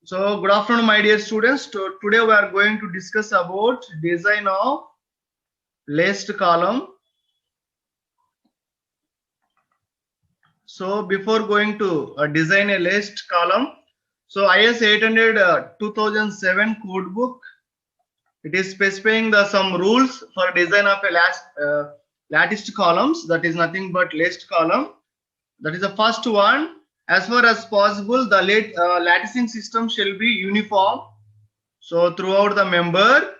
So, good afternoon, my dear students. Today we are going to discuss about design of laced column. So, before going to design a laced column, so IS 800 2007 code book, it is specifying some rules for design of a latticed columns. That is nothing but laced column. That is the first one. As far as possible, the latticing system shall be uniform. So throughout the member.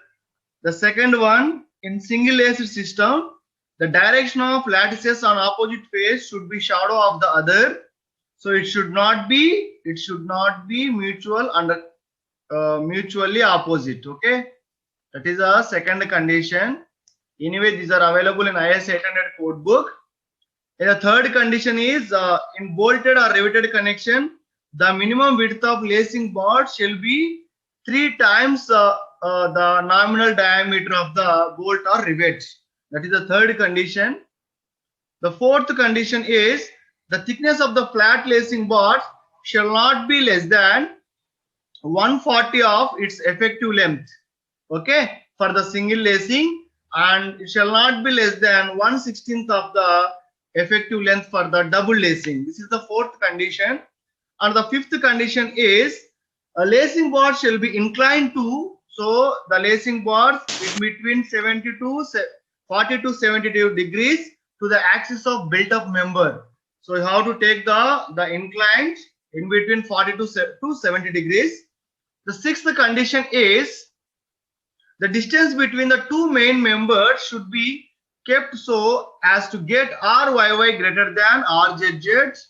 The second one, in single laced system, the direction of lattices on opposite face should be shadow of the other. So it should not be mutual and mutually opposite. Okay, that is a second condition. Anyway, these are available in IS 800 code book. And the third condition is in bolted or riveted connection, the minimum width of lacing bar shall be 3 times the nominal diameter of the bolt or rivet. That is the third condition. The fourth condition is the thickness of the flat lacing bar shall not be less than 140 of its effective length. Okay, for the single lacing, and it shall not be less than 1/16th of the effective length for the double lacing. This is the fourth condition. And the fifth condition is a lacing bar shall be inclined to, so the lacing bars in between 40 to 72 degrees to the axis of built up member. So you have to take the inclined in between 40 to 70 degrees. The sixth condition is the distance between the two main members should be kept so as to get RYY greater than RZZ,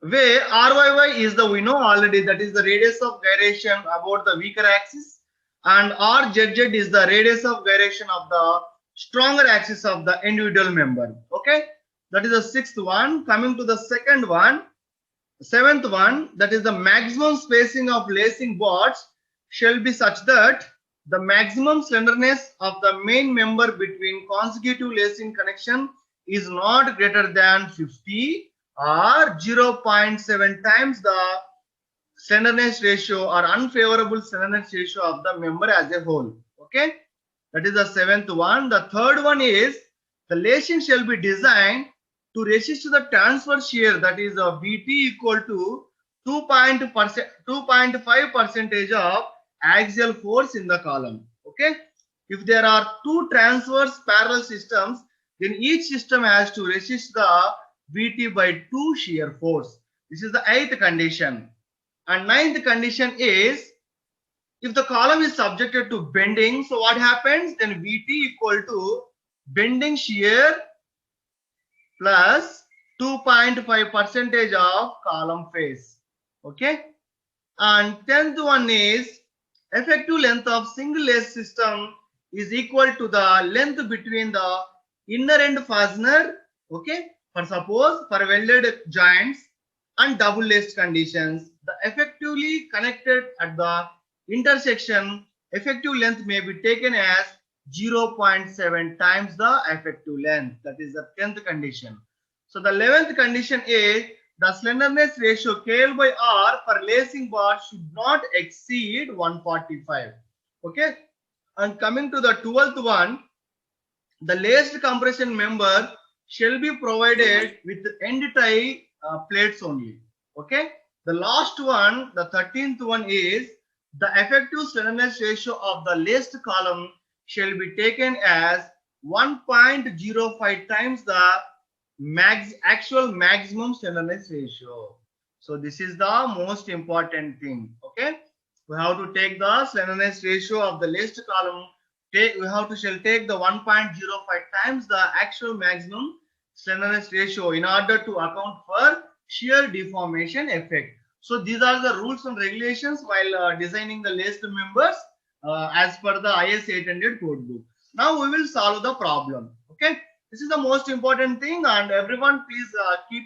where RYY is we know already, that is the radius of gyration about the weaker axis, and RZZ is the radius of gyration of the stronger axis of the individual member. Okay, that is the sixth one. Coming to the second one, seventh one, that is the maximum spacing of lacing bars shall be such that the maximum slenderness of the main member between consecutive lacing connection is not greater than 50 or 0.7 times the slenderness ratio or unfavorable slenderness ratio of the member as a whole. Okay, that is the seventh one. The third one is the lacing shall be designed to resist the transverse shear, that is Vt equal to 2.5 percentage of axial force in the column. Okay, if there are two transverse parallel systems, then each system has to resist the Vt by 2 shear force. This is the eighth condition. And ninth condition is if the column is subjected to bending, so what happens? Then Vt equal to bending shear plus 2.5 percentage of column face. Okay, and 10th one is effective length of single lace system is equal to the length between the inner end fastener. Okay, for suppose for welded joints and double laced conditions, the effectively connected at the intersection effective length may be taken as 0.7 times the effective length. That is the 10th condition. So the 11th condition is the slenderness ratio KL by R for lacing bar should not exceed 145. Okay, and coming to the 12th one, the laced compression member shall be provided with end tie plates only. Okay, the last one, the 13th one is the effective slenderness ratio of the laced column shall be taken as 1.05 times the actual maximum slenderness ratio. So this is the most important thing. Okay, we have to take the slenderness ratio of the laced column. We have to shall take the 1.05 times the actual maximum slenderness ratio in order to account for shear deformation effect. So these are the rules and regulations while designing the laced members as per the IS 800 code book. Now we will solve the problem. Okay, this is the most important thing, and everyone please keep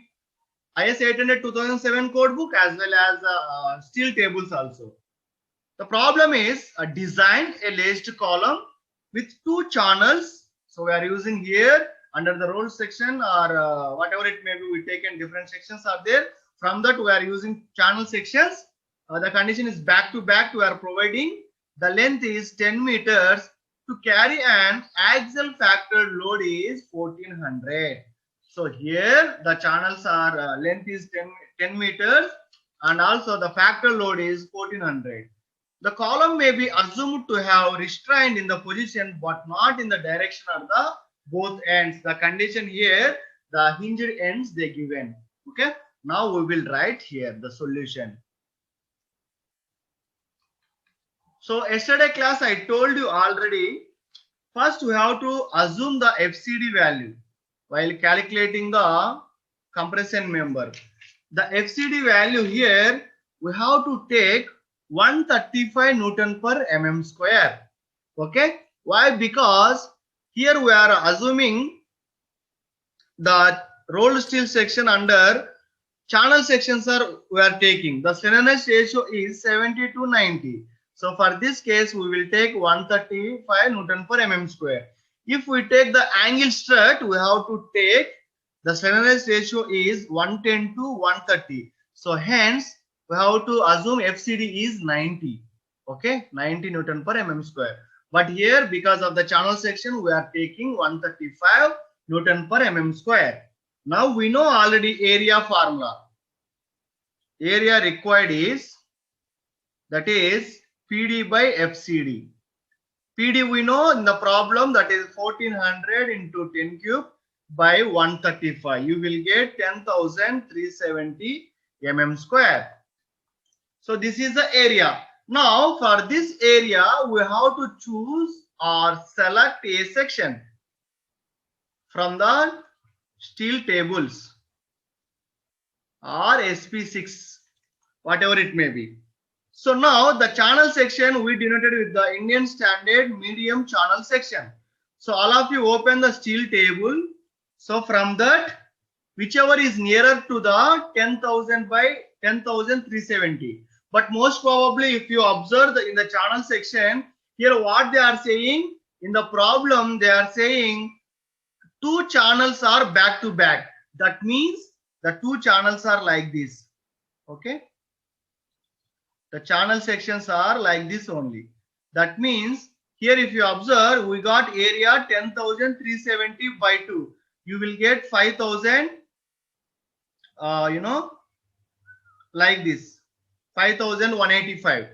IS 800 2007 code book as well as steel tables also. The problem is design a laced column with two channels. So we are using here under the role section or whatever it may be, we taken different sections are there. From that we are using channel sections the condition is back to back. We are providing the length is 10 meters. To carry an axial factor load is 1400. So here the channels are length is 10 meters and also the factor load is 1400. The column may be assumed to have restrained in the position but not in the direction of the both ends. The condition here, the hinged ends they given. Okay. Now we will write here the solution. So yesterday class I told you already. First we have to assume the FCD value while calculating the compression member. The FCD value here we have to take 135 Newton per mm square. Okay. Why? Because here we are assuming the rolled steel section under channel sections we are taking. The slenderness ratio is 70 to 90. So for this case, we will take 135 Newton per mm square. If we take the angle strut, we have to take the slenderness ratio is 110 to 130. So hence, we have to assume FCD is 90. Okay, 90 Newton per mm square. But here, because of the channel section, we are taking 135 Newton per mm square. Now we know already area formula. Area required is, that is PD by FCD. PD we know in the problem, that is 1400 into 10 cube by 135. You will get 10,370 mm square. So this is the area. Now for this area, we have to choose or select a section from the steel tables or SP6, whatever it may be. So now the channel section we denoted with the Indian Standard Medium Channel section. So all of you open the steel table. So from that, whichever is nearer to the 10,000 by 10,370. But most probably if you observe in the channel section, here what they are saying, in the problem they are saying two channels are back to back. That means the two channels are like this. Okay. The channel sections are like this only. That means here if you observe, we got area 10,370 by 2. You will get 5,000, like this, 5,185.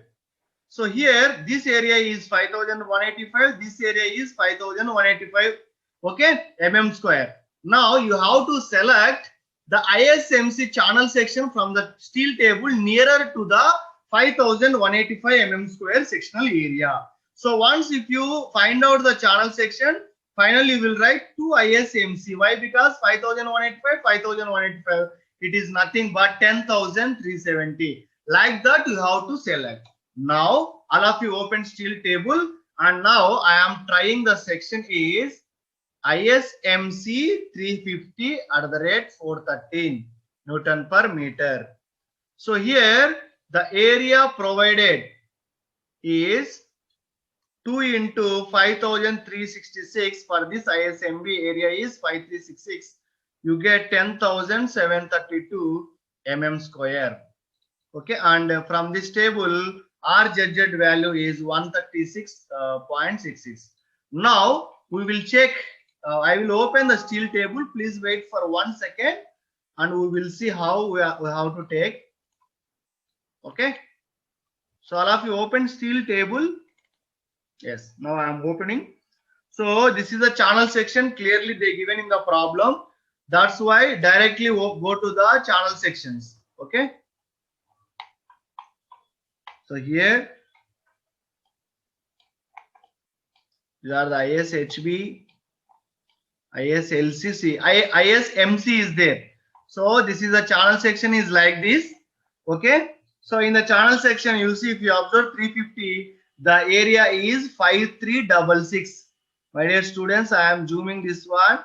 So here this area is 5,185. This area is 5,185. Okay, mm square. Now you have to select the ISMC channel section from the steel table nearer to the 5,185 mm square sectional area. So once if you find out the channel section, finally you will write 2 ISMC. Why? Because 5,185, 5,185, it is nothing but 10,370. Like that you have to select. Now all of you open steel table and now I am trying the section is ISMC 350 at the rate 413 Newton per meter. So here the area provided is 2 into 5,366. For this ISMB area is 5,366. You get 10,732 mm square. Okay, and from this table RZZ value is 136.66. Now we will check. I will open the steel table. Please wait for 1 second and we will see how we have to take. Okay, so all of you open steel table. Yes, now I am opening. So this is the channel section, clearly they given in the problem. That's why directly go to the channel sections. Okay, so here these are the ISHB, ISLCC, ISMC is there. So this is the channel section is like this. Okay. So in the channel section, you see if you observe 350, the area is 5366. My dear students, I am zooming this one.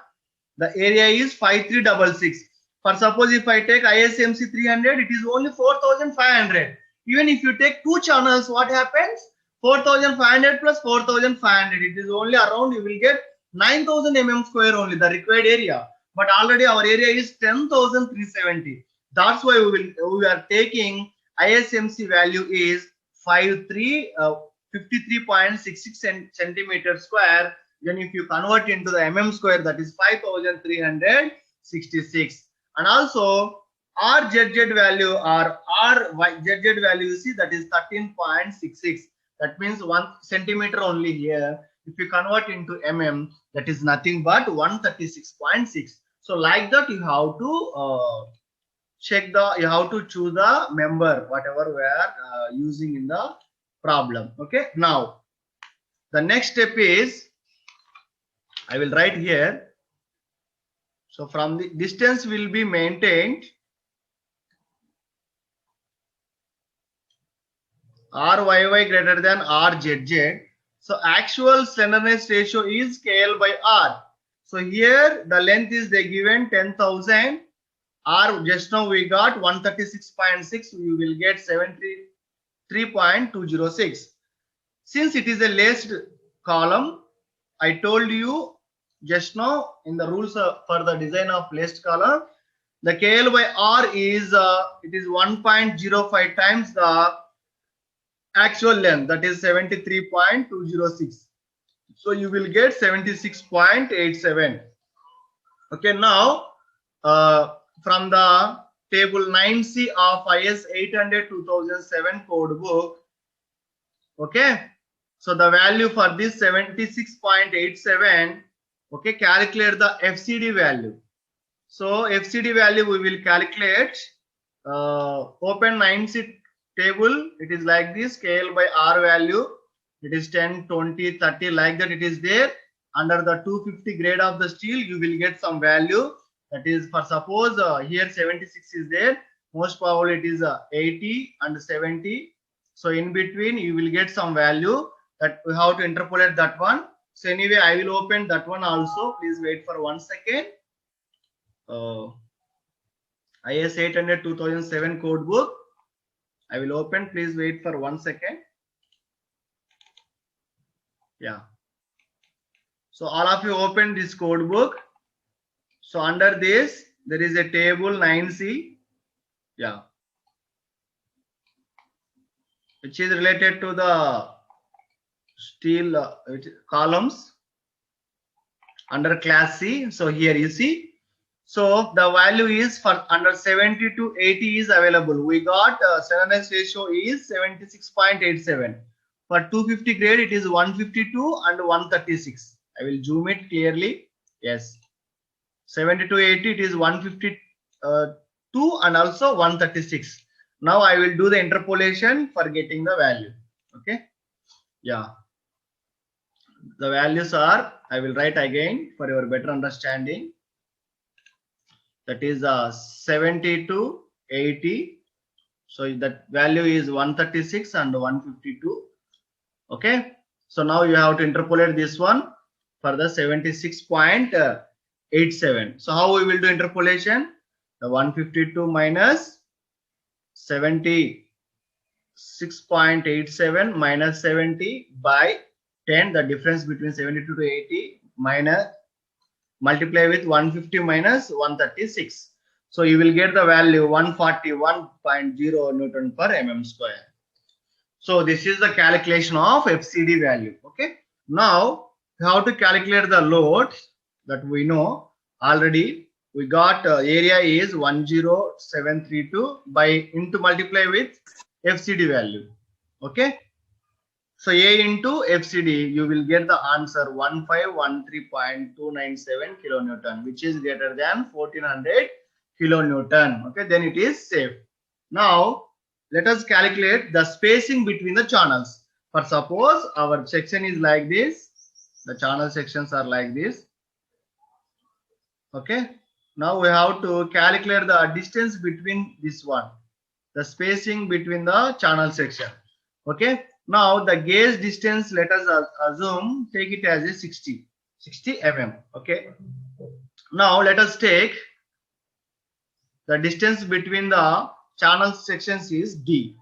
The area is 5366. For suppose if I take ISMC 300, it is only 4,500. Even if you take two channels, what happens? 4,500 plus 4,500. It is only around, you will get 9,000 mm square only, the required area. But already our area is 10,370. That's why we are taking ISMC value is 53.66 centimeters square. Then if you convert into the mm square, that is 5366. And also RZZ value or RYZZ value, you see, that is 13.66. That means 1 centimeter only here. If you convert into mm, that is nothing but 136.6. So like that, you have to you have to choose the member whatever we are using in the problem. Okay, now the next step is, I will write here. So from the distance will be maintained RYY greater than RZZ. So actual slenderness ratio is KL by R. So here the length is they given 10,000. R just now we got 136.6. We will get 73.206. Since it is a laced column, I told you just now in the rules for the design of laced column, the KL by R is it is 1.05 times the actual length, that is 73.206. So you will get 76.87. Okay, now from the table 9C of IS 800/2007 code book. Okay, so the value for this 76.87. Okay, calculate the FCD value. So FCD value we will calculate. Open 9C table. It is like this. KL by R value. It is 10, 20, 30, like that it is there. Under the 250 grade of the steel, you will get some value. That is, for suppose here 76 is there. Most probably it is 80 and 70. So in between you will get some value that we have to interpolate that one. So anyway, I will open that one also. Please wait for 1 second. IS 800/2007 code book. I will open. Please wait for 1 second. Yeah. So all of you open this code book. So under this, there is a table 9C. Yeah. Which is related to the steel columns under class C. So here you see. So the value is for under 70 to 80 is available. We got slenderness ratio is 76.87. For 250 grade, it is 152 and 136. I will zoom it clearly. Yes. 70 to 80, it is 152 and also 136. Now I will do the interpolation for getting the value. Okay. Yeah. The values are, I will write again for your better understanding. That is 70 to 80. So that value is 136 and 152. Okay. So now you have to interpolate this one for the 76.87. So how we will do interpolation? The 152 minus 76.87 minus 70 by 10. The difference between 72 to 80 minus multiply with 150 minus 136. So you will get the value 141.0 Newton per mm square. So this is the calculation of FCD value. Okay. Now you have to calculate the load that we know already. We got area is 10732 by into multiply with FCD value. Okay. So A into FCD, you will get the answer 1513.297 kilonewton, which is greater than 1400 kilonewton. Okay, then it is safe. Now let us calculate the spacing between the channels. For suppose our section is like this, the channel sections are like this. Okay. Now we have to calculate the distance between this one, the spacing between the channel section. Okay. Now the gauge distance, let us assume, take it as a 60 mm. Okay. Now let us take the distance between the channel sections is D.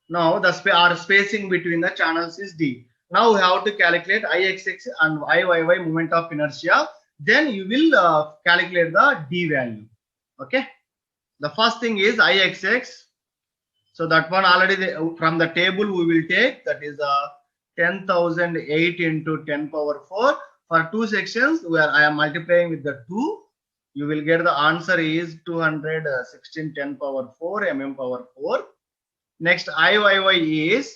Now the spacing between the channels is D. Now we have to calculate IXX and IYY moment of inertia. Then you will calculate the D value. Okay. The first thing is IXX. So that one already from the table we will take, that is 10,008 into 10 power 4. For two sections where I am multiplying with the 2, you will get the answer is 216 10 power 4 mm power 4. Next IYY is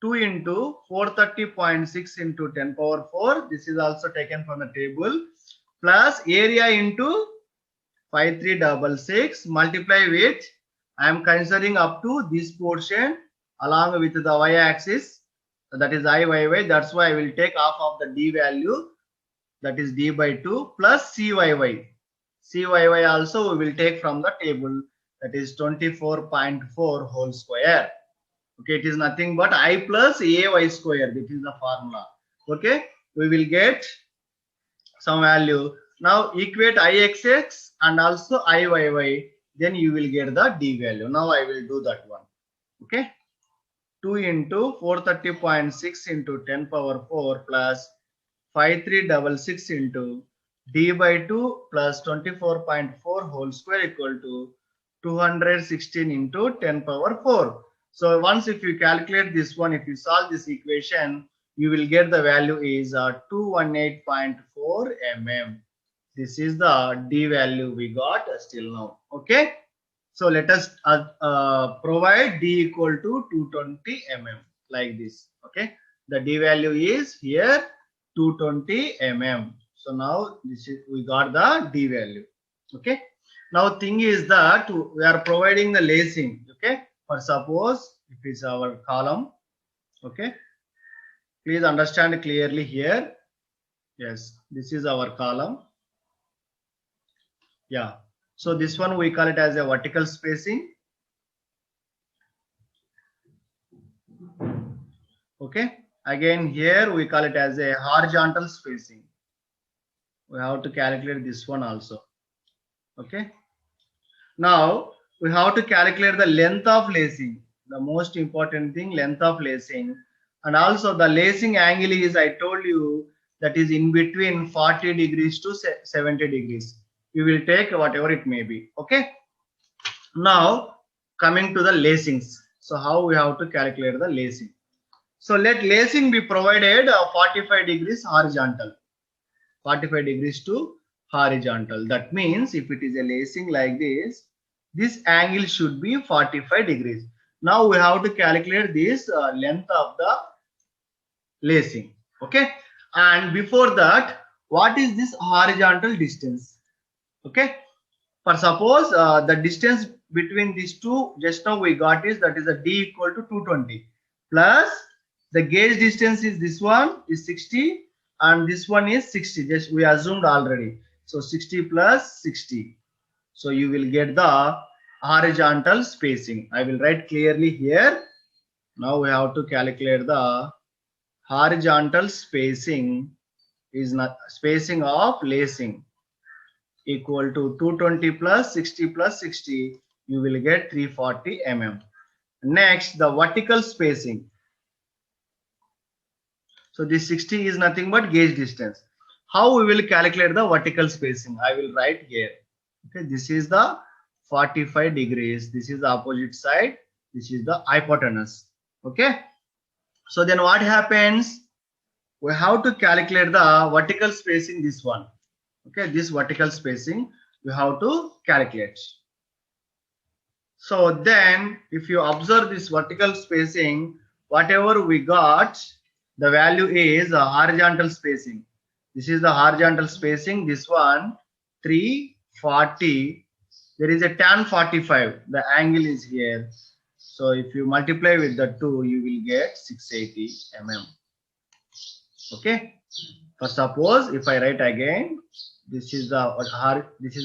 2 into 430.6 into 10 power 4. This is also taken from the table, plus area into 5366 multiply with, I am considering up to this portion along with the y-axis, that is IYY. That's why I will take half of the d value, that is d by 2, plus CYY. CYY also we will take from the table, that is 24.4 whole square. Okay, it is nothing but I plus AY square. This is the formula. Okay, we will get some value. Now equate IXX and also IYY, then you will get the D value. Now I will do that one. Okay, 2 into 430.6 into 10 power 4 plus 5366 into D by 2 plus 24.4 whole square equal to 216 into 10 power 4. So once if you calculate this one, if you solve this equation, you will get the value is 218.4 mm. This is the D value we got still now. Okay. So let us provide D equal to 220 mm like this. Okay. The D value is here 220 mm. So now this is, we got the D value. Okay. Now thing is that we are providing the lacing. Okay. For suppose if it's our column. Okay. Please understand clearly here. Yes, this is our column. Yeah. So this one we call it as a vertical spacing. Okay. Again here we call it as a horizontal spacing. We have to calculate this one also. Okay. Now we have to calculate the length of lacing. The most important thing, length of lacing. And also the lacing angle is, I told you, that is in between 40 degrees to 70 degrees. You will take whatever it may be. Okay. Now coming to the lacings. So how we have to calculate the lacing. So let lacing be provided 45 degrees horizontal. 45 degrees to horizontal. That means if it is a lacing like this angle should be 45 degrees. Now we have to calculate this length of the lacing. Okay. And before that, what is this horizontal distance? Okay. For suppose the distance between these two, just now we got is, that is a D equal to 220 plus the gauge distance is this one is 60 and this one is 60. Just we assumed already. So 60 plus 60. So you will get the horizontal spacing. I will write clearly here. Now we have to calculate the horizontal spacing is not spacing of lacing equal to 220 plus 60 plus 60. You will get 340 mm. Next, the vertical spacing. So this 60 is nothing but gauge distance. How we will calculate the vertical spacing? I will write here. Okay, this is the 45 degrees. This is the opposite side. This is the hypotenuse. Okay. So then what happens? We have to calculate the vertical spacing, this one. Okay, this vertical spacing you have to calculate. So then if you observe this vertical spacing, whatever we got, the value is a horizontal spacing. This is the horizontal spacing. This one 340. There is a tan 45. The angle is here. So if you multiply with the 2, you will get 680 mm. Okay. For suppose if I write again, this is the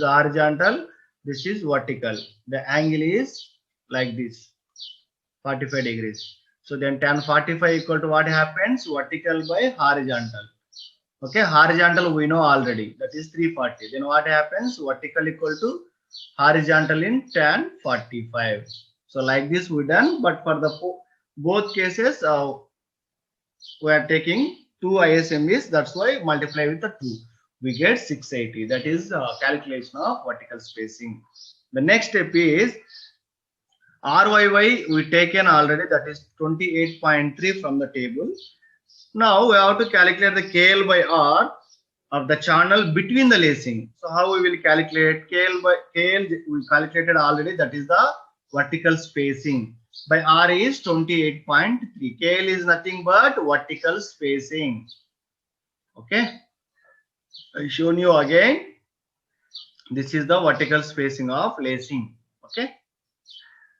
horizontal. This is vertical. The angle is like this, 45 degrees. So then tan 45 equal to what happens? Vertical by horizontal. Okay, horizontal we know already, that is 340. Then what happens? Vertical equal to horizontal in tan 45. So like this we done, but for the both cases we are taking 2 ISMBs. That's why multiply with the 2. We get 680. That is calculation of vertical spacing. The next step is RYY we taken already, that is 28.3 from the table. Now we have to calculate the KL by R of the channel between the lacing. So how we will calculate KL by KL? We calculated already, that is the vertical spacing. By R is 28.3. KL is nothing but vertical spacing. Okay, I shown you again. This is the vertical spacing of lacing. Okay,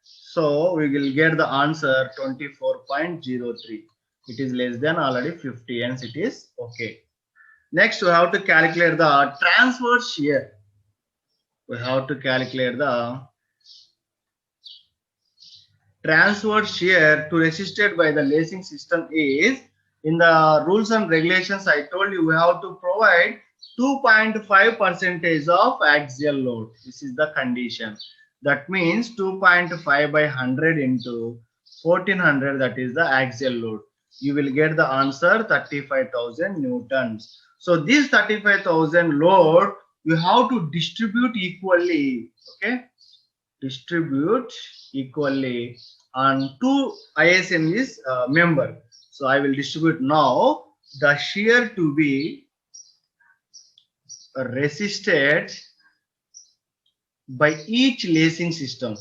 so we will get the answer 24.03. It is less than already 50, hence it is okay. Next, we have to calculate the transverse shear. We have to calculate the transverse shear to resisted by the lacing system is, in the rules and regulations I told you, we have to provide 2.5% of axial load. This is the condition. That means 2.5 by 100 into 1400, that is the axial load. You will get the answer 35,000 newtons. So this 35,000 load you have to distribute equally. Okay, distribute equally on two ISM's member. So I will distribute now the shear to be resisted by each lacing system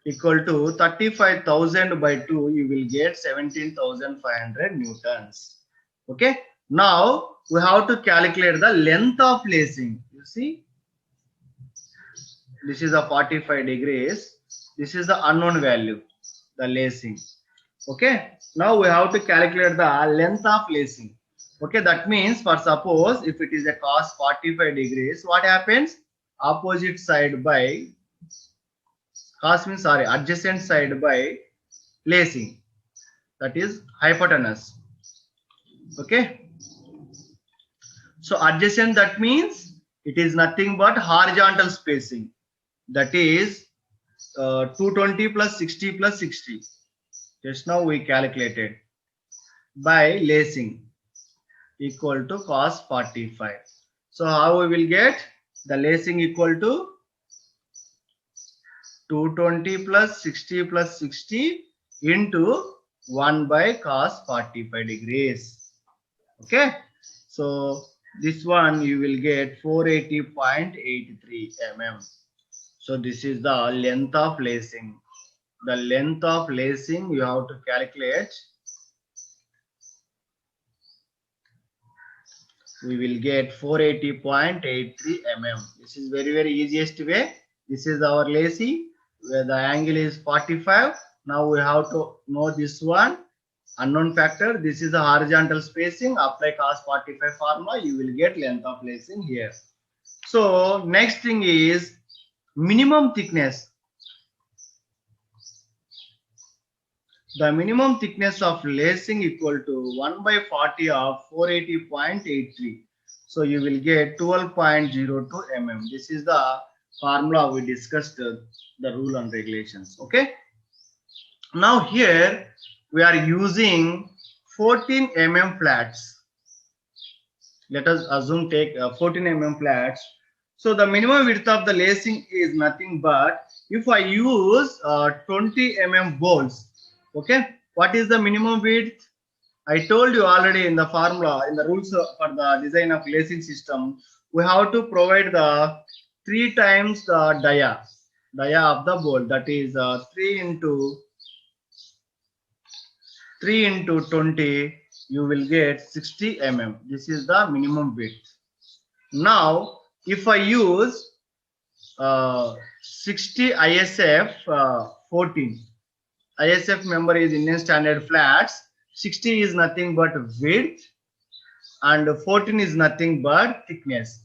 equal to 35,000 by 2, you will get 17,500 newtons. Okay, now we have to calculate the length of lacing. You see, this is a 45 degrees. This is the unknown value, the lacing. Okay, now we have to calculate the length of lacing. Okay, that means, for suppose if it is a cos 45 degrees, what happens? Opposite side by cos means, sorry, adjacent side by lacing, that is hypotenuse. Okay, so adjacent, that means it is nothing but horizontal spacing, that is 220 plus 60 plus 60. Just now we calculated by lacing equal to cos 45. So how we will get the lacing equal to 220 plus 60 plus 60 into 1 by cos 45 degrees. Okay, so this one you will get 480.83 mm. So this is the length of lacing. The length of lacing you have to calculate. We will get 480.83 mm. This is very easiest way. This is our lacing where the angle is 45. Now we have to know this one unknown factor. This is the horizontal spacing. Apply cos 45 formula. You will get length of lacing here. So next thing is minimum thickness. The minimum thickness of lacing equal to 1 by 40 of 480.83. So you will get 12.02 mm. This is the formula we discussed, the rule and regulations. Okay. Now here we are using 14 mm flats. Let us assume take 14 mm flats. So the minimum width of the lacing is nothing but, if I use 20 mm bolts. Okay, what is the minimum width? I told you already in the formula, in the rules for the design of lacing system, we have to provide the 3 times the dia of the bolt, that is 3 into 20, you will get 60 mm. This is the minimum width. Now if I use 60 ISF 14, ISF member is Indian Standard Flats. 60 is nothing but width and 14 is nothing but thickness.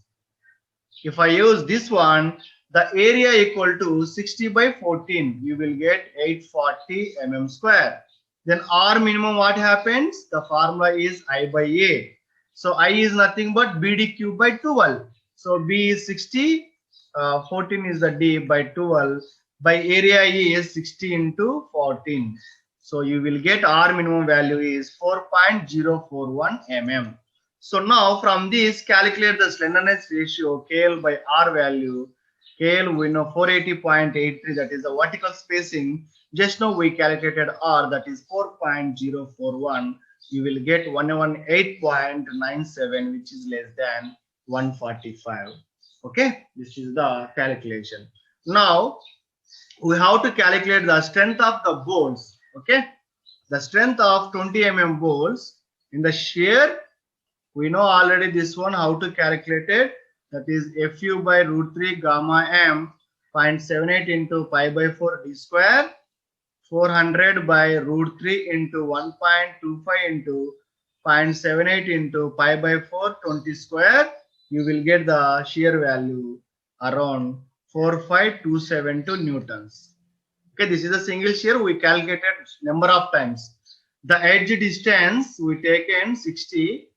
If I use this one, the area equal to 60 by 14, you will get 840 mm square. Then R minimum, what happens? The formula is I by A. So I is nothing but BD cube by 12. So B is 60, 14 is the D by 12. By area is 60 into 14. So you will get R minimum value is 4.041 mm. So now from this calculate the slenderness ratio KL by R value. KL we know 480.83, that is the vertical spacing. Just now we calculated R, that is 4.041. You will get 118.97, which is less than 145. Okay, this is the calculation. Now we have to calculate the strength of the bolts. Okay, the strength of 20 mm bolts in the shear. We know already this one how to calculate it. That is Fu by root 3 gamma m 0.78 into pi by 4 d square, 400 by root 3 into 1.25 into 0.78 into pi by 4 20 square. You will get the shear value around 45272 newtons. Okay, this is a single shear. We calculated number of times. The edge distance we taken 60,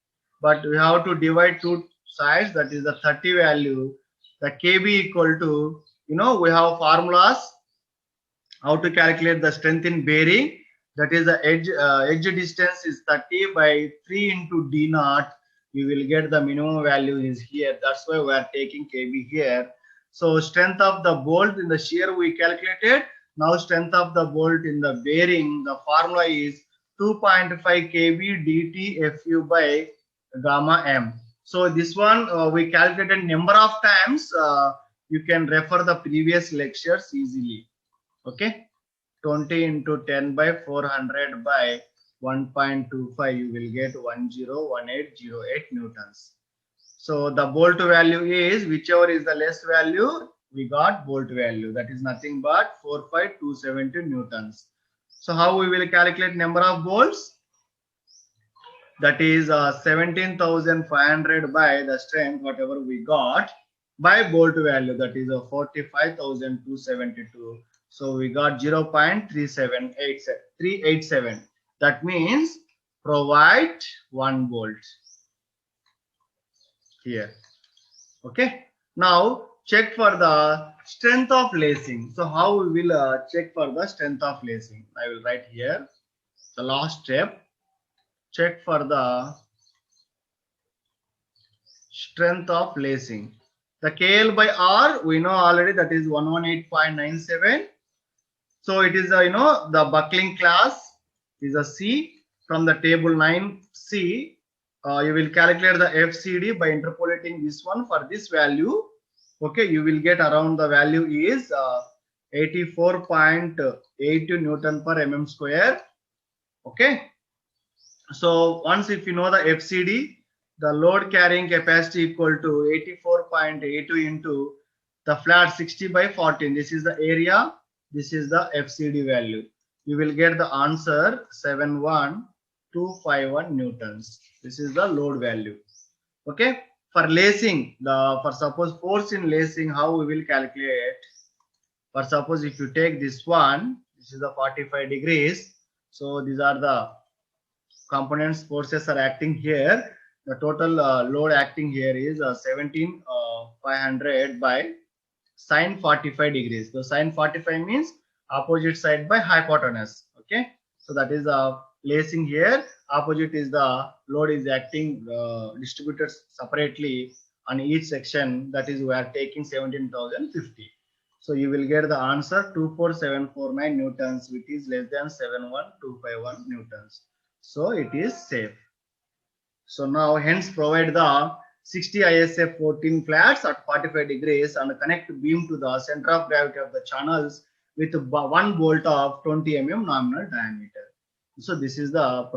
but we have to divide two sides, that is the 30 value. The kb equal to, we have formulas how to calculate the strength in bearing. That is the edge distance is 30 by 3 into d naught. You will get the minimum value is here. That's why we are taking kb here. So strength of the bolt in the shear we calculated. Now strength of the bolt in the bearing, the formula is 2.5 kb dt fu by gamma m. So this one we calculated number of times. You can refer the previous lectures easily. Okay, 20 into 10 by 400 by 1.25, you will get 101808 newtons. So the bolt value is, whichever is the less value, we got bolt value, that is nothing but 45272 newtons. So how we will calculate number of bolts? That is 17,500 by the strength whatever we got by bolt value, that is 45,272. So we got 0.387. That means provide one bolt here. Okay. Now check for the strength of lacing. So how we will check for the strength of lacing? I will write here the last step. Check for the strength of lacing. The KL by R we know already, that is 118.97. So it is the buckling class is a C. From the table 9C, you will calculate the FCD by interpolating this one for this value. Okay, you will get around the value is 84.82 Newton per mm square. Okay. So once if you know the FCD, the load carrying capacity equal to 84.82 into the flat 60 by 14. This is the area. This is the FCD value. You will get the answer 71251 newtons. This is the load value. Okay. For lacing, for suppose force in lacing, how we will calculate? For suppose if you take this one, this is the 45 degrees. So these are the components forces are acting here. The total load acting here is 17,500 by sine 45 degrees. So sine 45 means opposite side by hypotenuse. Okay, so that is lacing here. Opposite is the load is acting distributed separately on each section. That is we are taking 17,050. So you will get the answer 24749 newtons, which is less than 71251 newtons. So it is safe. So now hence provide the 60 ISF 14 flats at 45 degrees and connect beam to the center of gravity of the channels with one bolt of 20 mm nominal diameter. So this is the problem.